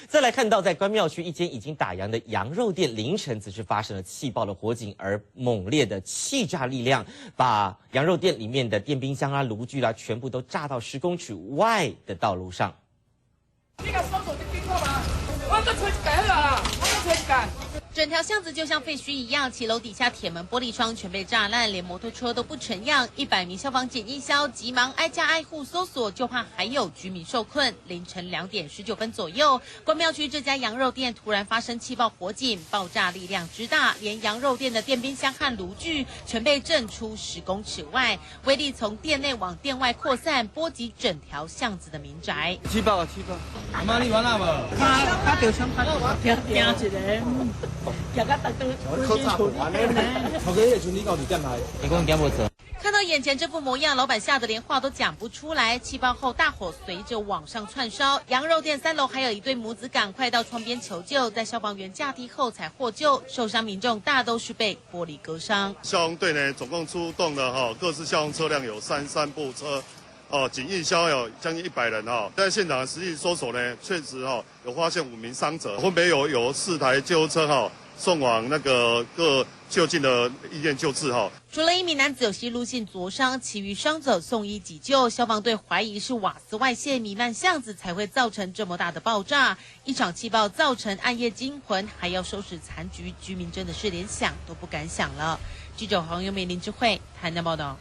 再来看到，在关庙区一间已经打烊的羊肉店，凌晨则是发生了气爆的火警，而猛烈的气炸力量把羊肉店里面的电冰箱啊、炉具啦，全部都炸到10公尺外的道路上。整条巷子就像废墟一样，骑楼底下铁门玻璃窗全被炸烂，连摩托车都不成样。100名消防检疫消急忙挨家挨户搜索，就怕还有居民受困。凌晨2点19分左右，关庙区这家羊肉店突然发生气爆火警，爆炸力量之大，连羊肉店的电冰箱和炉具全被震出10公尺外，威力从店内往店外扩散，波及整条巷子的民宅。气爆！阿妈你完了无？他着想拍我惊一个。看到眼前这副模样，老板吓得连话都讲不出来。气爆后，大火随着往上窜烧，羊肉店3楼还有一对母子赶快到窗边求救，在消防员架梯后才获救。受伤民众大都是被玻璃割伤。消防队呢，总共出动了各式消防车辆有33部车。警役消有将近100人在现场实际搜索呢，确实有发现5名伤者，分别有4台救护车送往那个各就近的医院救治除了1名男子有吸入性灼伤，其余伤者送医急救。消防队怀疑是瓦斯外泄弥漫巷子才会造成这么大的爆炸。一场气爆造成暗夜惊魂，还要收拾残局，居民真的是连想都不敢想了。记者黄佑明、林智慧台南报道。